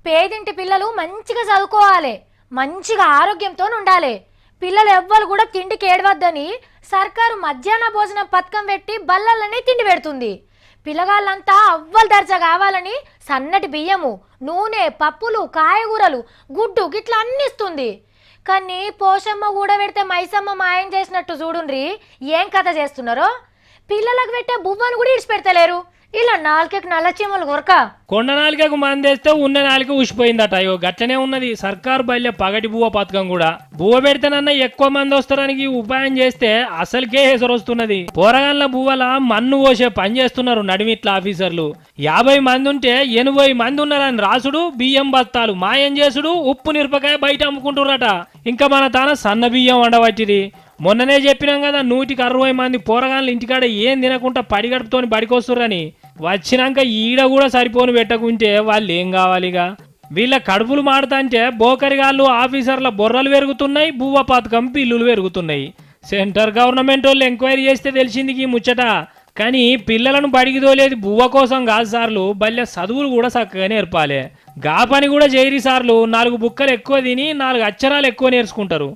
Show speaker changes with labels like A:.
A: పేదింటి పిల్లలు మంచిగా చదువుకోవాలి, మంచిగా ఆరోగ్యంతో ఉండాలి. పిల్లలు ఎవ్వరు కూడా తిండికి ఏడవద్దని సర్కారు మధ్యాహ్న భోజనం పథకం పెట్టి బల్లలనే తిండి పెడుతుంది. పిల్లగాళ్ళంతా అవ్వలు దర్జా కావాలని సన్నటి బియ్యము, నూనె, పప్పులు, కాయగూరలు, గుడ్డు గిట్లా అన్ని ఇస్తుంది. కానీ పోషమ్మ కూడా పెడితే మైసమ్మ మాయం చేసినట్టు చూడుండ్రి ఏం కథ చేస్తున్నారో. పిల్లలకు పెట్టే బువ్వను కూడా ఇడిచిపెడతలేరు. ఇలా నాలుకకి నల్లచీమలు కొరక
B: కొండ నాలికకు మందేస్తే ఉన్న నాలిక ఊసిపోయిందట. అయ్యో గట్లనే ఉన్నది సర్కారు బయలుదే పగటి బువ్వ పథకం కూడా. బువ్వ పెడితేనన్నా ఎక్కువ మంది వస్తారనికి ఉపాయం చేస్తే అసలుకే హెసరు వస్తున్నది. పోరగాన్ల బువ్వల మన్ను పోసే పని చేస్తున్నారు నడిమిట్ల ఆఫీసర్లు. 50 మంది ఉంటే 80 మంది ఉన్నారని రాసుడు, బియ్యం బత్తాలు మాయం చేసుడు, ఉప్పు నిరపకాయ బయట అమ్ముకుంటున్నారట. ఇంకా మన తాన సన్న బియ్యం వండబట్టిది. మొన్ననే చెప్పినాం కదా 160 మంది పోరగాన్లు ఇంటికాడ ఏం తినకుండా పడిగడుపుతోని బడికొస్తుర్రని. వచ్చినాక ఈడ కూడా సరిపోను పెట్టకుంటే వాళ్ళు ఏం కావాలిగా. వీళ్ళ కడుపులు మాడుతంటే బోకరిగాళ్ళు ఆఫీసర్ల బొర్రలు పెరుగుతున్నాయి, బువ్వ పథకం బిల్లులు పెరుగుతున్నాయి. సెంటర్ గవర్నమెంట్ వాళ్ళు ఎంక్వైరీ చేస్తే తెలిసింది ఈ ముచ్చట. కానీ పిల్లలను బడికి తోలేది బువ్వ కోసం కాదు సార్లు, బల్లె చదువులు కూడా చక్కగా నేర్పాలి. గా పని కూడా చేయరి సార్లు. 4 బుక్కలు ఎక్కువ తిని 4 అక్షరాలు ఎక్కువ నేర్చుకుంటారు.